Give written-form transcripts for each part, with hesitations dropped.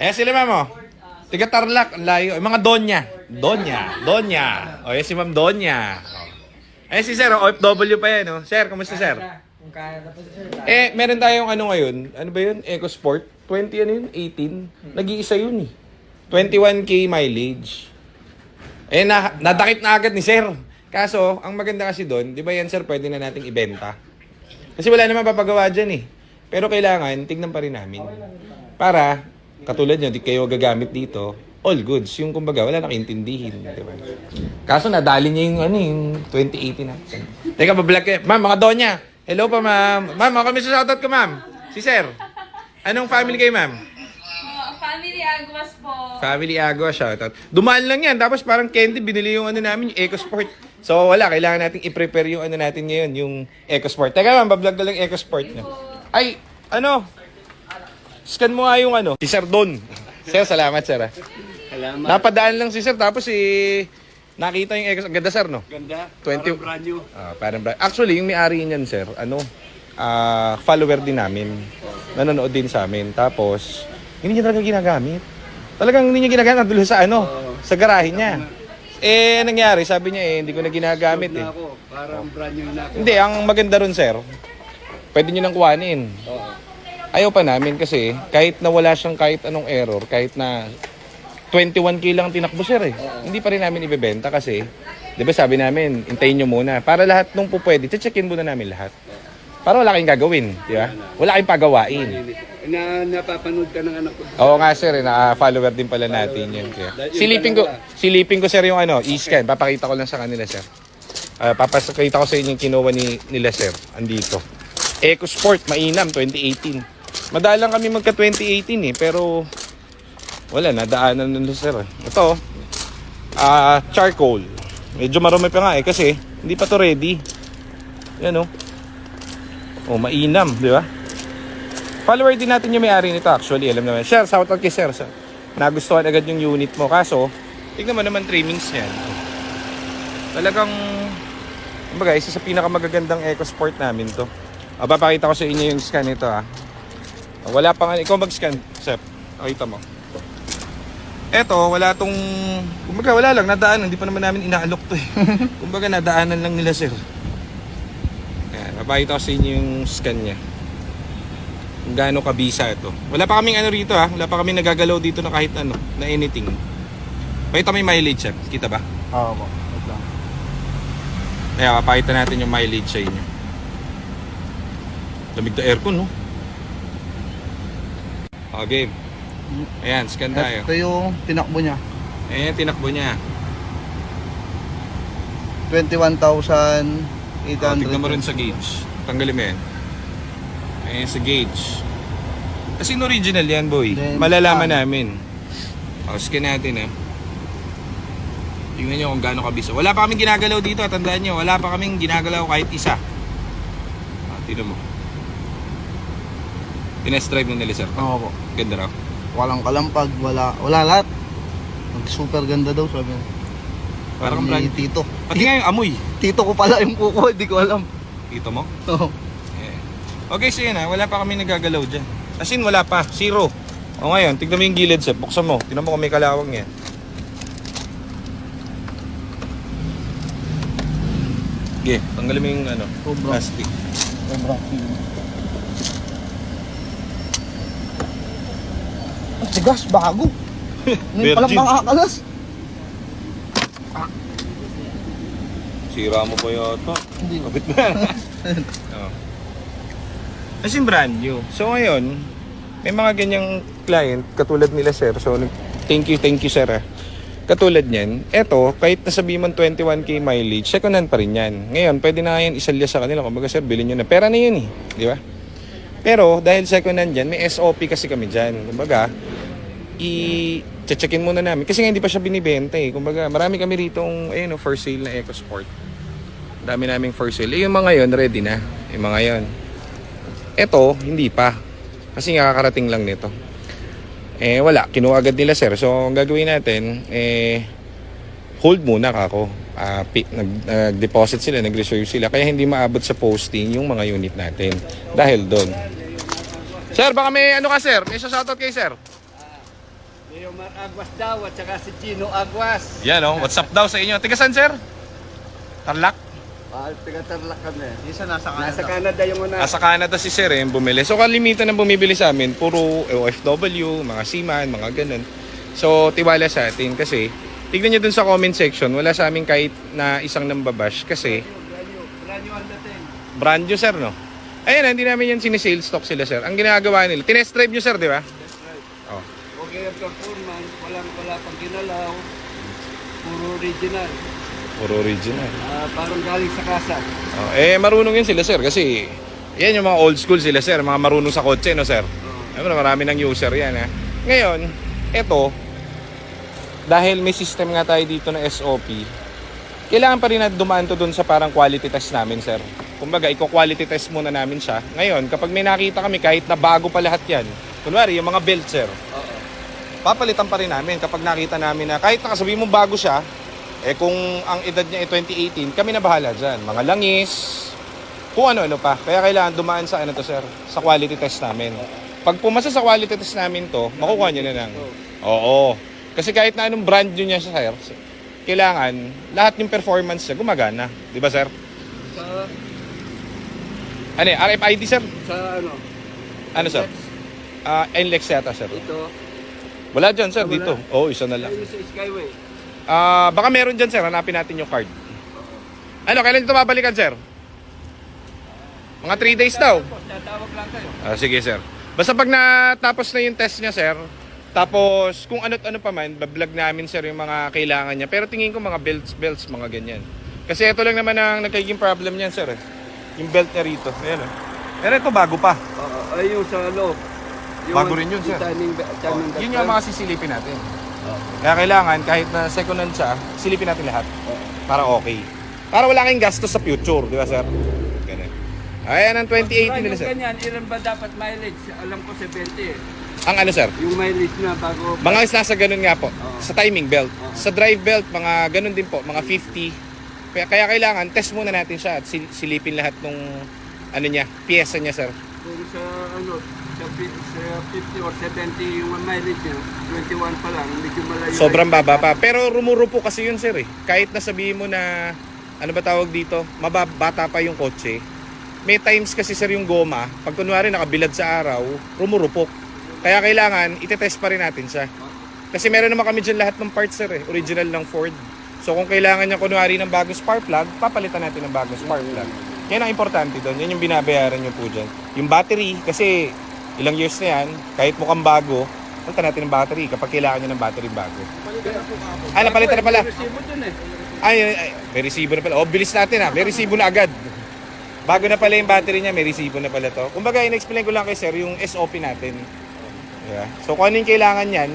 Ayan sila ma'am oh. Tiga Tarlac, ang layo. Yung mga Donya. Donya. O yan si Ma'am Donya. Ayan si Sir, OFW pa yan oh. Sir, kumusta sir? Kung kaya na po sir. Meron tayong ano ngayon. Ano ba yun? EcoSport. 20 ano yun? 18. Nag-iisa yun eh. 21K mileage. Nadakip na agad ni Sir. Kaso, ang maganda kasi doon, di ba yan Sir, pwede na nating ibenta. Kasi wala naman papagawa dyan eh. Pero kailangan, tignan pa rin namin. Para, katulad nyo, di kayo gagamit dito, all goods. Yung kumbaga, wala nakaintindihin. Diba? Kaso nadali niya yung, yung 2018 na. Teka, bablog kayo. Ma'am, mga Donya. Hello pa, ma'am. Ma'am, ako may shoutout ka, ma'am. Si Sir. Anong family kayo, ma'am? Family Aguas po. Family Aguas, shoutout. Dumaan lang yan. Tapos parang candy, binili yung ano namin, yung EcoSport. So wala, kailangan nating i-prepare yung ano natin ngayon, yung EcoSport. Teka ma'am, bablog na lang EcoSport nyo. Ay, ano? Scan mo nga yung ano. Si Sir Don. Sir, salamat sir. Salamat. Napadaan lang si Sir, tapos nakita yung EcoSport. Ganda sir, no? Ganda. 20. Parang brand new. Parang actually, yung may-ari niyan sir, follower din namin. Nanonood din sa amin. Tapos, hindi niya talaga ginagamit. Talagang hindi niya ginagamit. Nandun sa sa garahe niya. Nangyari, sabi niya hindi ko na ginagamit Na ako, parang brand new na ako. Hindi, ang maganda ron sir, pwede niyo nang kuhanin. Ayaw pa namin kasi kahit na wala siyang kahit anong error, kahit na 21K lang tinakbo sir hindi pa rin namin ibebenta kasi, di ba sabi namin, hintayin niyo muna. Para lahat nung po pwede, checkin muna namin lahat. Para wala kayong gagawin, di ba? Wala kayong pagawain. Napapanood ka ng anak ko. Oo nga sir, follower din pala natin yun. Kaya. Silipin ko sir yung i-scan. Papakita ko lang sa kanila sir. Papakita ko sa inyo yung kinuha nila sir. Andito. EcoSport, mainam, 2018. Madalang kami magka 2018 pero wala, nadaanan nun sir. Ito, charcoal. Medyo marumi pa nga kasi hindi pa to ready. Yan mainam, di ba? Follower din natin yung may-ari nito actually, alam naman. Sir, shoutout kay Sir. Nagustuhan agad yung unit mo. Kaso, tignan mo naman trimmings yan. Talagang, kumbaga, isa sa pinakamagagandang EcoSport namin to. Papakita ko sa inyo yung scan nito Wala pang, ikaw mag-scan, Sep. Pakita mo. Eto, wala tong, kumbaga wala lang, nadaanan. Hindi pa naman namin inaalok to Kumbaga, nadaanan lang nila, Sir. Papakita ko sa inyo yung scan niya. Kung gaano kabisa ito. Wala pa kaming rito Wala pa kaming nagagalaw dito na kahit na anything. Pakita mo yung mileage siya. Kita ba? Oo po. Wait lang. Kaya papakita natin yung mileage sa inyo. Lamig na aircon, no? Okay. Ayan, scan tayo. Ito yung tinakbo niya. Ayan, tinakbo niya. 21,800. Tignan mo rin sa gauge. Tanggalin mo yan. Ayan sa gauge. Kasi original yan, boy. Then, Malalaman namin. Scan natin Tingnan nyo kung gaano kabisa. Wala pa kaming ginagalaw dito. Tandaan nyo, wala pa kaming ginagalaw kahit isa. Tignan mo. Tinest drive mo nila, sir. Oo po. Ganda raw. Walang kalampag, wala lahat. Super ganda daw sabi niya. Parang ni brand. Tito. Pati nga yung amoy. Tito ko pala yung kuko, hindi ko alam. Dito mo? Oo. Okay, so yun wala pa kami nagagalaw dyan. As in, wala pa. Zero. O ngayon, tignan mo yung gilid, sir. Buksan mo. Tignan mo kung may kalawang yan. Okay, tanggalin mo yung plastic. Sobrang tigas, bago. Ngayon palang Virgin. makakalas. Sira mo pa yata. Hindi ko. Kapit mo yan. As in, brand new. So ngayon, may mga ganyang client, katulad nila sir. So thank you sir Katulad niyan, eto, kahit nasabihin mo 21K mileage, second hand pa rin yan. Ngayon, pwede na yan isalya sa kanila. Kumbaga sir, bilhin nyo na. Pera na yun di ba? Pero dahil second hand dyan, may SOP kasi kami dyan. Kumbaga, i-checkin muna namin. Kasi nga hindi pa siya binibenta Kumbaga, marami kami ritong for sale na EcoSport. Dami naming for sale. Yung mga yon ready na. Yung mga yon. Eto, hindi pa. Kasi nga kakarating lang nito. Wala. Kinuha agad nila sir. So, ang gagawin natin, hold muna kako. Nag-deposit sila, nag-reserve sila. Kaya hindi maabot sa posting yung mga unit natin. Dahil doon. Sir, baka may ka sir? May shoutout kay sir? Leomar Aguas daw at saka si Chino Aguas. Yan oh, what's up daw sa inyo? Tiga saan, sir? Tarlac? Taga-Tarlac kami. Isa nasa Canada. Nasa Canada yung una. Nasa Canada si sir eh, bumili. So kalimitan ng bumibili sa amin, puro OFW, mga seaman, mga ganun. So tiwala sa atin kasi tignan nyo dun sa comment section, wala sa amin kahit na isang nambabash kasi Brand new ang dating. brand new sir, no? Ayun, hindi namin yan sinisale stock sila sir. Ang ginagawa nila, tinest drive nyo sir, di ba? That's right. Oh. Okay ang performance, wala pang ginalaw. Puro original. Puro original. Parang galing sa kasa. Oh, marunong yun sila sir kasi yan yung mga old school sila sir, mga marunong sa kotse, no sir? Marami ng user yan ha. Ngayon, eto, dahil may system nga tayo dito na SOP, kailangan pa rin na dumaan to dun sa parang quality test namin sir. Kumbaga, i-quality test muna namin siya. Ngayon, kapag may nakita kami kahit na bago pa lahat yan, kunwari yung mga belt sir, papalitan pa rin namin kapag nakita namin na kahit nakasabihin mo bago siya, kung ang edad niya ay 2018, kami na bahala dyan. Mga langis, kung ano-ano pa. Kaya kailangan dumaan sa ano to sir, sa quality test namin. Pag pumasa sa quality test namin to, makukuha nyo na ng... Oo. Kasi kahit na anong brand nyo niya sir, kailangan lahat yung performance niya gumagana. Di ba sir? Sa Ano RFID sir? ano? Ano sir? NLEX yata sir. Ito. Wala dyan sir Wala. dito. Oo, isa na lang. Ayun sa Skyway. Baka meron dyan sir, hanapin natin yung card. Ano, kailan ito babalikan sir? Mga 3 days daw. Tatawag lang kayo. Sige sir. Basta pag natapos na yung test niya sir, tapos kung ano't ano pa man, bablog namin sir yung mga kailangan niya. Pero tingin ko mga belts, mga ganyan. Kasi ito lang naman ang nagiging problem niyan sir eh. Yung belt niya rito. Ayan oh. Pero ito bago pa. Ay yung sa loob. Bago rin yun, sir. Yun yung mga sisilipin natin. Kaya kailangan kahit na second hand siya, silipin natin lahat. Para okay. Para wala kayong gastos sa future, di ba sir? Ganun. Ayan ang 2018 nila sir. Ganyan, ilan ba dapat mileage? Alam ko 70 eh. Ang ano sir? Yung mileage na bago... Mga is nasa ganun nga po. Sa timing belt. Sa drive belt, mga ganun din po. Mga 50. Kaya kailangan, test muna natin siya at silipin lahat ng ano niya, piyesa niya sir. Kung sa ano, sa 50 or 70 yung mileage niya, 21 pa lang, medyo malayo. Sobrang baba pa. Pero rumurupo kasi yun sir eh. Kahit na sabihin mo na, ano ba tawag dito, mababata pa yung kotse. May times kasi sir yung goma, pag kunwari nakabilad sa araw, rumurupok. Kaya kailangan, itetest pa rin natin siya. Kasi meron naman kami dyan lahat ng parts sir eh, original ng Ford. So kung kailangan niya kunwari ng bagong spark plug, papalitan natin ng bagong spark plug. Yan ang importante doon, yan yung binabayaran nyo po dyan. Yung battery, kasi ilang years na yan, kahit mukhang bago, palitan natin ng battery kapag kailangan nyo ng battery bago. Napalitan na pala. Resibo dun eh. May resibo na pala. Bilis natin may resibo na agad. Bago na pala yung battery niya, may resibo na pala to. Kumbaga, in-explain ko lang kay sir yung SOP natin. Diba? So kung ano yung kailangan yan,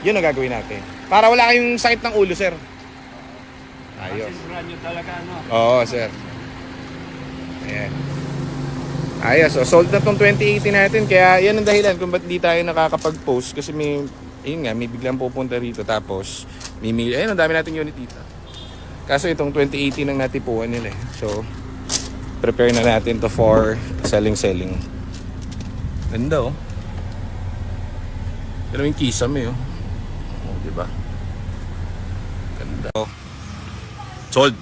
yun ang gagawin natin. Para wala kayong sakit ng ulo, sir. Ayos. Kasi brand new talaga, no? Oo, sir. Ayan. Ayos. So, sold na tong 2018 natin. Kaya yan ang dahilan kung ba't di tayo nakakapag-post. Kasi may biglang pupunta rito. Tapos, ayun, ang dami nating unit dito. Kaso itong 2018 ang natipuan nila eh. So, prepare na natin to for selling. Ganda oh. Pero yung kisam eh oh. Diba? Ganda. Sold.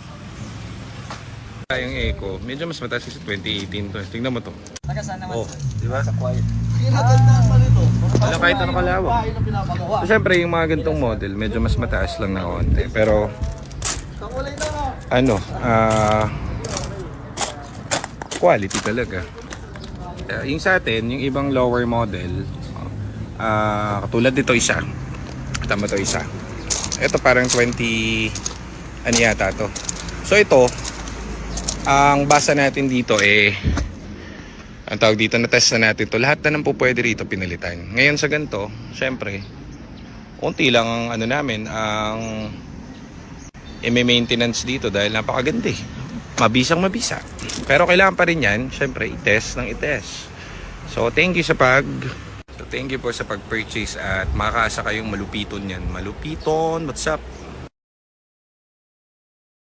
Yung Eco, medyo mas mataas kasi 2018 to. Tingnan mo to. Taga saan naman? Diba? Kinagandaan pa nito. Ano kahit ano kalawang. Bahay na pinapagawa. So, syempre yung mga ganitong model, medyo mas mataas lang na konti. Pero, Kakulay na quality talaga. Yung sa atin, yung ibang lower model, katulad dito isa. Tama to isa. Ito parang 20, ano yata to. So ito, ang basa natin dito ang tawag dito, na-test na natin to. Lahat na nang po pwede rito pinalitan. Ngayon sa ganito, syempre, unti lang ang ano namin, ang i-maintenance dito dahil napakaganda eh. Mabisang mabisa. Pero kailangan pa rin yan, syempre, i-test. So, thank you sa pag-purchase at makakaasa kayong malupiton yan. Malupiton, what's up?